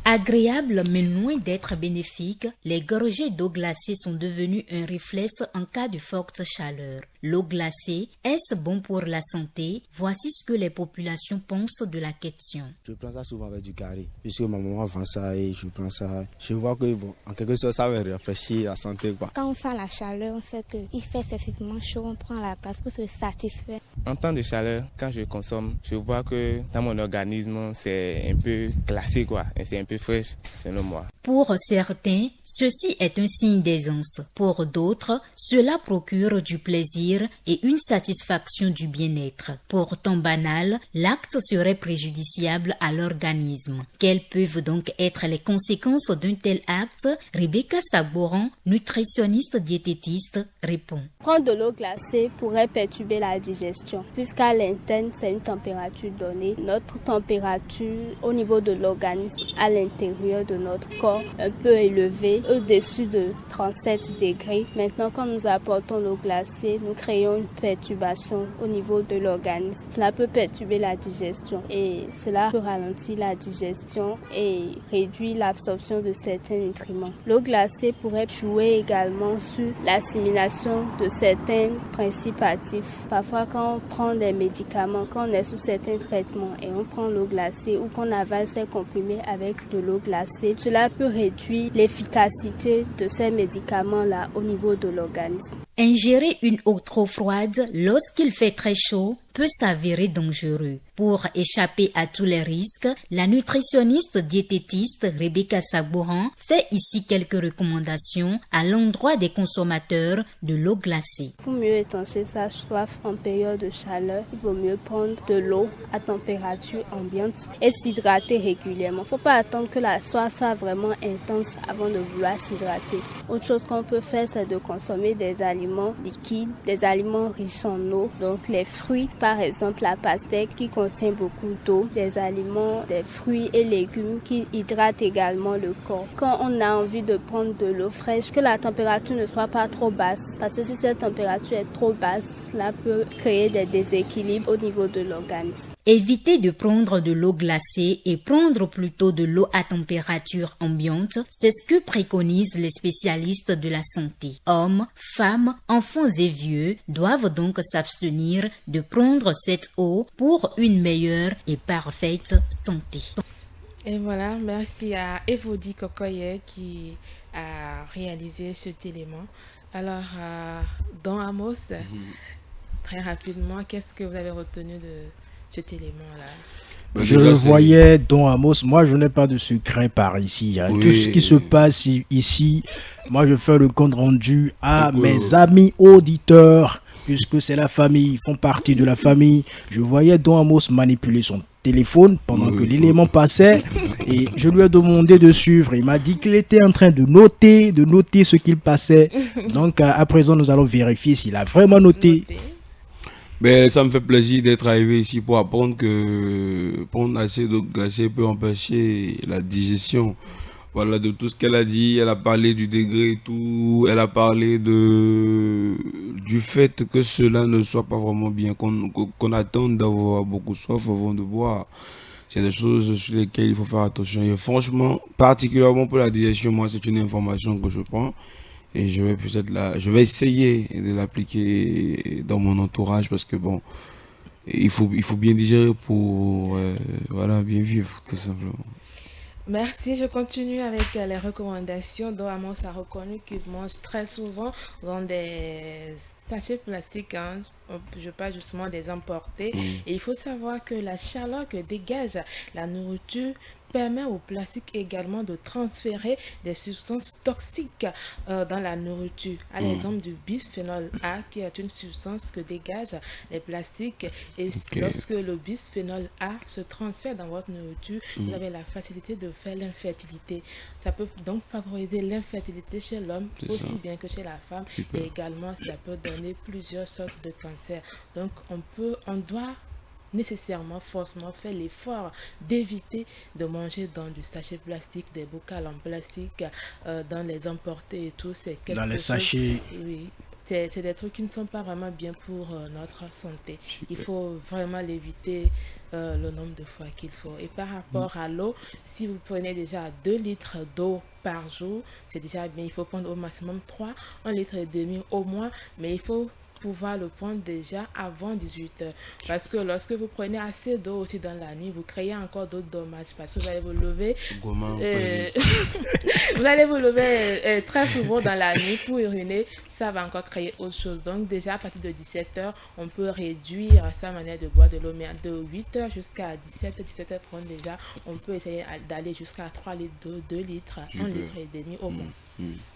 Agréables mais loin d'être bénéfiques, les gorgées d'eau glacée sont devenues un réflexe en cas de forte chaleur. L'eau glacée, est-ce bon pour la santé? Voici ce que les populations pensent de la question. Je prends ça souvent avec du carré, puisque ma maman vend ça et je prends ça. Je vois que en quelque sorte ça va rafraîchir la santé, quoi. Quand on sent la chaleur, on sait qu'il fait excessivement chaud, on prend la glace pour se satisfaire. En temps de chaleur, quand je consomme, je vois que dans mon organisme, c'est un peu glacé, quoi. Et c'est un peu fraîche, selon moi. Pour certains, ceci est un signe d'aisance. Pour d'autres, cela procure du plaisir et une satisfaction du bien-être. Pourtant banal, l'acte serait préjudiciable à l'organisme. Quelles peuvent donc être les conséquences d'un tel acte? Rebecca Saboran, nutritionniste diététiste, répond. Prendre de l'eau glacée pourrait perturber la digestion, puisqu'à l'interne, c'est une température donnée. Notre température au niveau de l'organisme, à l'intérieur de notre corps, un peu élevée, au-dessus de 37 degrés. Maintenant, quand nous apportons l'eau glacée, nous créons une perturbation au niveau de l'organisme. Cela peut perturber la digestion et cela peut ralentir la digestion et réduire l'absorption de certains nutriments. L'eau glacée pourrait jouer également sur l'assimilation de certains principes actifs. Parfois, quand on prend des médicaments, quand on est sous certains traitements et on prend l'eau glacée ou qu'on avale ces comprimés avec de l'eau glacée, cela peut réduire l'efficacité de ces médicaments-là au niveau de l'organisme. Ingérer une eau trop froide lorsqu'il fait très chaud peut s'avérer dangereux. Pour échapper à tous les risques, la nutritionniste diététiste Rebecca Saboran fait ici quelques recommandations à l'endroit des consommateurs de l'eau glacée. Pour mieux étancher sa soif en période de chaleur, il vaut mieux prendre de l'eau à température ambiante et s'hydrater régulièrement. Il ne faut pas attendre que la soif soit vraiment intense avant de vouloir s'hydrater. Autre chose qu'on peut faire, c'est de consommer des aliments liquides, des aliments riches en eau, donc les fruits, par exemple la pastèque qui contient beaucoup d'eau, des aliments, des fruits et légumes qui hydratent également le corps. Quand on a envie de prendre de l'eau fraîche, que la température ne soit pas trop basse, parce que si cette température est trop basse, cela peut créer des déséquilibres au niveau de l'organisme. Évitez de prendre de l'eau glacée et prendre plutôt de l'eau à température ambiante, c'est ce que préconisent les spécialistes de la santé. Hommes, femmes, enfants et vieux doivent donc s'abstenir de prendre cette eau pour une meilleure et parfaite santé. Et voilà, merci à Evody Kokoye qui a réalisé cet élément. Alors, Don Amos, très rapidement, qu'est-ce que vous avez retenu de cet élément-là? Je le voyais, Don Amos, moi je n'ai pas de secret par ici. Hein. Oui. Tout ce qui se passe ici, moi je fais le compte rendu à mes amis auditeurs, puisque c'est la famille, ils font partie de la famille. Je voyais Don Amos manipuler son téléphone pendant que l'élément passait et je lui ai demandé de suivre. Il m'a dit qu'il était en train de noter ce qu'il passait. Donc à présent, nous allons vérifier s'il a vraiment noté. Mais ça me fait plaisir d'être arrivé ici pour apprendre que prendre assez d'eau glacée peut empêcher la digestion. Voilà, de tout ce qu'elle a dit, elle a parlé du degré et tout, elle a parlé du fait que cela ne soit pas vraiment bien, qu'on attende d'avoir beaucoup soif avant de boire. C'est des choses sur lesquelles il faut faire attention. Et franchement, particulièrement pour la digestion, moi c'est une information que je prends. Et je vais essayer de l'appliquer dans mon entourage parce que bon, il faut bien digérer pour bien vivre tout simplement. Merci, je continue avec les recommandations. Don Amos a reconnu qu'il mange très souvent dans des sachets plastiques, hein. Je parle justement des importés. Et il faut savoir que la chaleur que dégage la nourriture permet au plastique également de transférer des substances toxiques dans la nourriture. À l'exemple du bisphénol A, qui est une substance que dégagent les plastiques. Et lorsque le bisphénol A se transfère dans votre nourriture, vous avez la facilité de faire l'infertilité. Ça peut donc favoriser l'infertilité chez l'homme aussi bien que chez la femme. Et également, ça peut donner plusieurs sortes de cancers. Donc, on doit nécessairement, forcément faire l'effort d'éviter de manger dans du sachet plastique, des bocaux en plastique, dans les emportés et tout. C'est quelque dans les chose, sachets. Oui. C'est des trucs qui ne sont pas vraiment bien pour notre santé. Il faut vraiment l'éviter le nombre de fois qu'il faut. Et par rapport à l'eau, si vous prenez déjà 2 litres d'eau par jour, c'est déjà bien. Il faut prendre au maximum 1,5 litre au moins, mais il faut pouvoir le prendre déjà avant 18 heures. Parce que lorsque vous prenez assez d'eau aussi dans la nuit, vous créez encore d'autres dommages. Parce que vous allez vous lever, vous allez vous lever très souvent dans la nuit pour uriner. Ça va encore créer autre chose. Donc déjà à partir de 17 heures, on peut réduire sa manière de boire de l'eau. Mais de 8 heures jusqu'à 17h30 déjà, on peut essayer d'aller jusqu'à 3 litres d'eau, 2 litres, 1,5 litre au moins.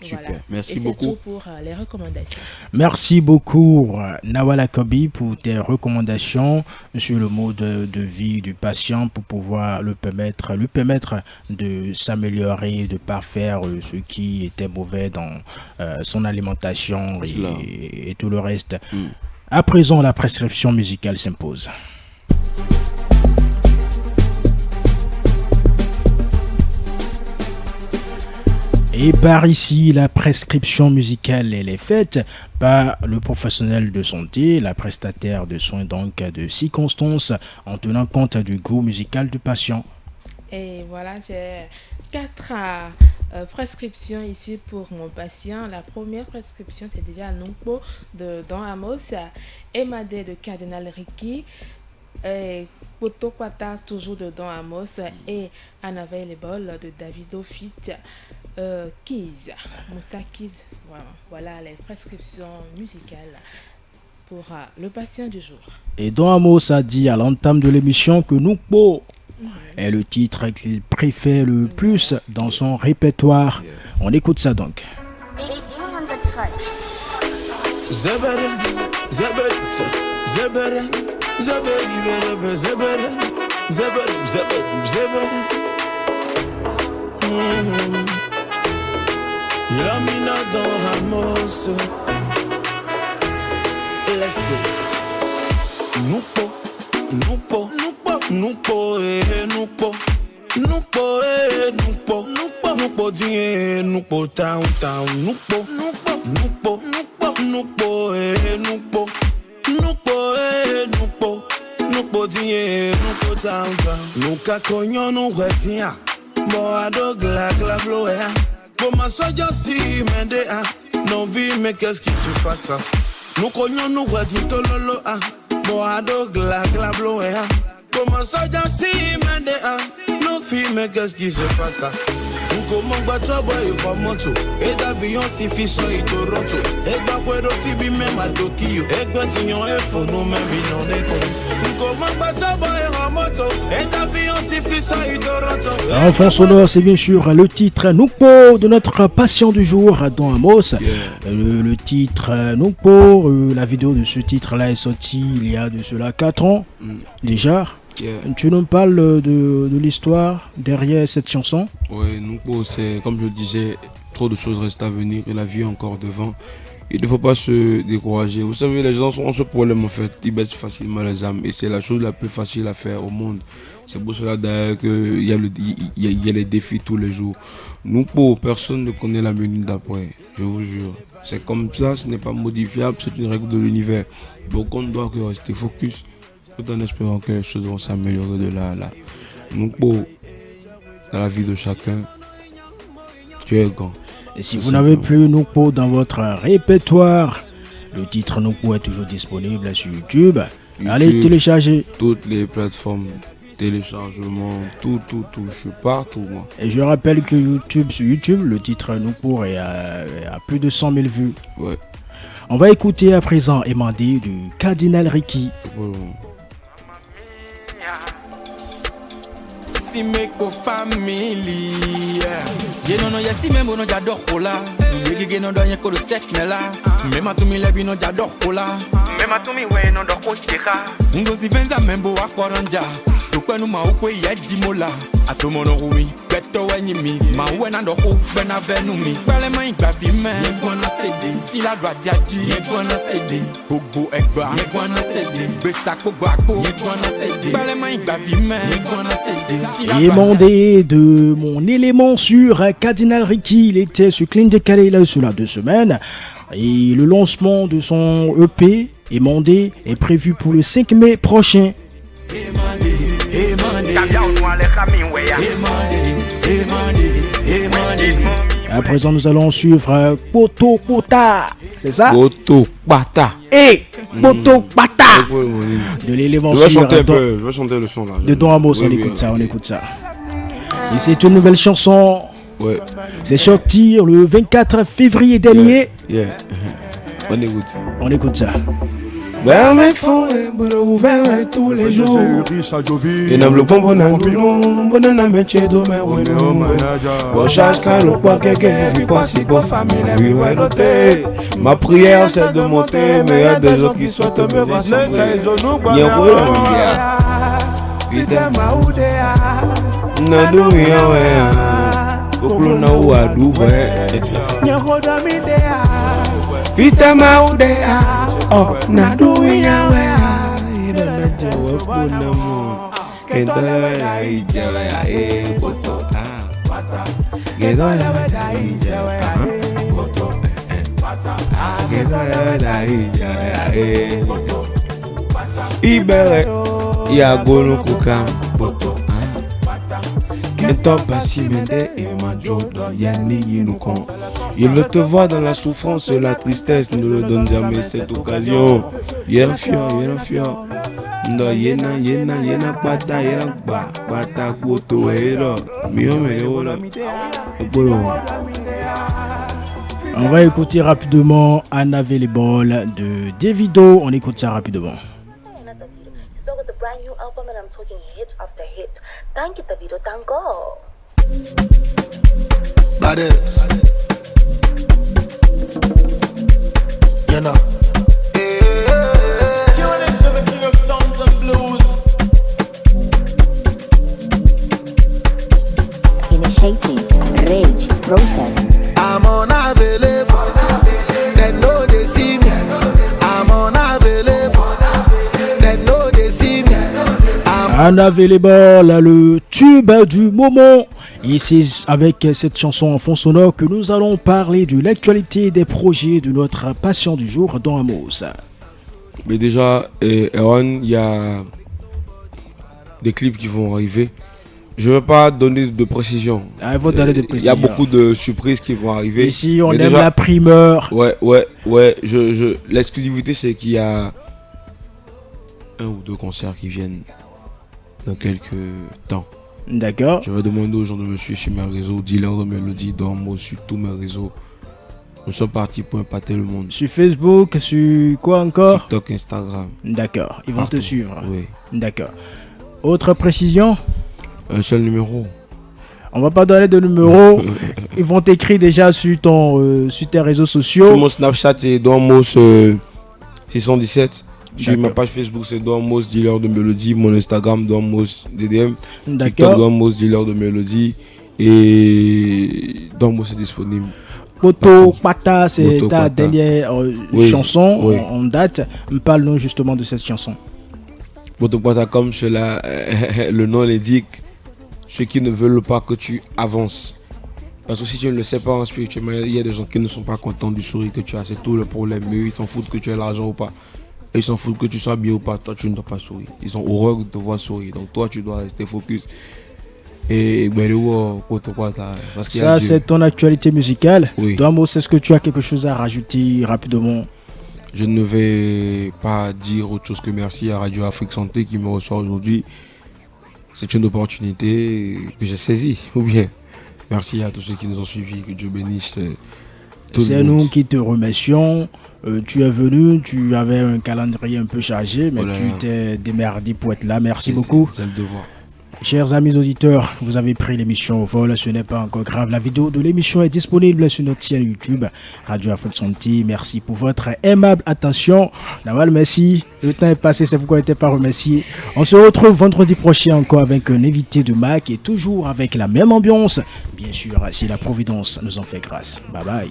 Super, voilà. merci beaucoup. C'est tout pour les recommandations. Merci beaucoup Nawala Kobi pour tes recommandations sur le mode de vie du patient pour pouvoir lui permettre de s'améliorer, de parfaire ce qui était mauvais dans son alimentation et tout le reste. À présent, la prescription musicale s'impose. Et par ici, la prescription musicale, elle est faite par le professionnel de santé, la prestataire de soins donc de circonstances, en tenant compte du goût musical du patient. Et voilà, j'ai 4 prescriptions ici pour mon patient. La première prescription, c'est déjà Numpo de Don Amos, Emade de Cardinal Ricky, Potokwata toujours de Don Amos et Unavailable de Davido Fit. Keys, Moussa Keys, voilà les prescriptions musicales pour le patient du jour. Et Don Amos a dit à l'entame de l'émission que Numpo est le titre qu'il préfère le plus dans son répertoire. On écoute ça donc. Ilamina Don Amos. Let's go. Numpo, Numpo, Numpo, Numpo, Numpo, Numpo, Numpo, Numpo, Numpo, Dien, Numpo, Town, Numpo, Numpo, Numpo, Numpo, Numpo, Numpo, Numpo, Numpo, Numpo, Dien, Numpo, Town. Nuka konyo no retia, boado gla gla bloya. Comment ça si mende a non vie mais qu'est-ce qui se passe? Nous connaissons nous voisins tololo a boado gla gla bloé a. Comment ça si mende a non vie mais qu'est-ce qui se passe? Nous comment battre boy for moto et d'avion si fi so i Toronto et ba puedo fibi même à Tokyo et continuons et faut nous même non déco. Nous comment battre boy for moto et d'avion si fi so i Toronto. En fond sonore, c'est bien sûr le titre Numpo de notre patient du jour, Don Amos. Le titre Numpo, la vidéo de ce titre-là est sortie il y a de cela 4 ans déjà. Tu nous parles de l'histoire derrière cette chanson? Oui, Numpo, c'est comme je le disais, trop de choses restent à venir et la vie est encore devant. Il ne faut pas se décourager. Vous savez, les gens ont ce problème en fait, ils baissent facilement les âmes et c'est la chose la plus facile à faire au monde. C'est pour cela d'ailleurs qu'il y a les défis tous les jours. Numpo, personne ne connaît la minute d'après, je vous jure. C'est comme ça, ce n'est pas modifiable, c'est une règle de l'univers. Donc on ne doit que rester focus, tout en espérant que les choses vont s'améliorer de là à là. Numpo, dans la vie de chacun, tu es grand. Et si vous n'avez plus Numpo dans votre répertoire, le titre Numpo est toujours disponible sur YouTube. Allez télécharger. Toutes les plateformes, téléchargement, tout, je suis partout moi. Et je rappelle que sur YouTube, le titre Numpo est à plus de 100 000 vues. Ouais. On va écouter à présent Emandé du Cardinal Ricky. si meko family. Ye no yesi membo no jador kola. Ye ge no do yen ko do sek mela. Me matumi lebi no jador kola. Me matumi we no do ko teka. Ngo si venza membo akoranja. Tokwenu ma ukwe ye dimola. Atomo no rumi, beto wenyi mi. Ma wena do ko bena venu mi. Bale ma igba vi me. Ye gwana sede, ti la do adiaji. Ye gwana sede, ogbo egba. Ye gwana sede, besako gbagbo. Ye gwana sede, bale ma igba vi me. Ye gwana sede. Émandé de mon élément sur Cardinal Ricky, il était sur Clean Décalé là sur la 2 semaines. Et le lancement de son EP Émandé est prévu pour le 5 mai prochain. À présent, nous allons suivre Poto Pota, c'est ça? Poto Pata. Poto Pata. De l'élément sur. Je vais chanter le son là. De Don Amos, on écoute ça, on écoute ça. Et c'est une nouvelle chanson. Ouais. C'est sorti le 24 février dernier. Yeah. On écoute. On écoute ça. Ben mes fonds est ouvert tous les jours. Et n'aime le bon bonana métier de mes wino. Bon charge calo quoi quelqu'un vit quoi si bon famille lui ouais noté. Ma prière c'est de monter mais y a des gens qui souhaitent me voir sombrer. Y'a quoi la vite maoudea. Nadu ya ouais. Koklo na uadu ouais. Y'a quoi la midea. Vite maoudea. Oh, nadu ya wea, ida na jawa punamu. Kento la wea ija poto pata. Kento la wea ija poto pata. Kento la wea ija poto Ibere ya golo kukam poto pata. Kento basi mende e majodo yani yinukon. Il veut te voir dans la souffrance, la tristesse, ne le donne jamais cette occasion. Yena fior. Ndo yena pata, pata koto ero. On va écouter rapidement Unavailable de Davido. On écoute ça rapidement. With the brand new album and I'm talking hit after hit. Thank you, Davido. Thank God. You know. Tune into the king of sounds and blues. Initiating rage process. I'm unavailable. They know they see me. I'm unavailable. They know they see me. Unavailable, le tube du moment. Et c'est avec cette chanson en fond sonore que nous allons parler de l'actualité des projets de notre patient du jour, Don Amos. Mais déjà, Aaron, il y a des clips qui vont arriver. Je ne veux pas donner de précision. Il y a beaucoup de surprises qui vont arriver. Ici, on aime déjà, la primeur. Ouais. L'exclusivité, c'est qu'il y a 1 ou 2 concerts qui viennent dans quelques temps. D'accord. Je vais demander aux gens de me suivre sur mes réseaux, Dealer de Mélodie, Don Amos, sur tous mes réseaux. Nous sommes partis pour impacter le monde. Sur Facebook, sur quoi encore? TikTok, Instagram. D'accord, ils vont te suivre. Oui. D'accord. Autre précision? Un seul numéro. On va pas donner de numéro. Ils vont t'écrire déjà sur tes réseaux sociaux. Sur mon Snapchat, c'est Don Amos 617. Sur ma page Facebook, c'est Don Amos, Dealer de Mélodie. Mon Instagram, Don Amos DDM. TikTok, Don Amos, Dealer de Mélodie. Et Don Amos est disponible. Poto Pata, c'est ta dernière chanson en date. Parle-nous justement de cette chanson. Poto Pata, comme cela, le nom l'indique, ceux qui ne veulent pas que tu avances. Parce que si tu ne le sais pas en spirituellement, il y a des gens qui ne sont pas contents du sourire que tu as. C'est tout le problème. Mais eux, ils s'en foutent que tu aies l'argent ou pas. Ils s'en foutent que tu sois bien ou pas. Toi, tu ne dois pas sourire. Ils ont horreur de te voir sourire. Donc toi, tu dois rester focus. Et parce ça, c'est ton actualité musicale. Oui. Don Amos, est-ce que tu as quelque chose à rajouter rapidement? Je ne vais pas dire autre chose que merci à Radio Afrique Santé qui me reçoit aujourd'hui. C'est une opportunité que j'ai saisie. Ou bien, merci à tous ceux qui nous ont suivis. Que Dieu bénisse. C'est nous qui te remercions. Tu es venu, tu avais un calendrier un peu chargé, mais tu t'es démerdé pour être là. Merci beaucoup. C'est le devoir. Chers amis auditeurs, vous avez pris l'émission au vol, ce n'est pas encore grave. La vidéo de l'émission est disponible sur notre chaîne YouTube, Radio Afrique Santé. Merci pour votre aimable attention. Nawal, merci. Le temps est passé, c'est pourquoi il n'était pas remercié. On se retrouve vendredi prochain encore avec un invité de Mac et toujours avec la même ambiance. Bien sûr, si la Providence nous en fait grâce. Bye bye.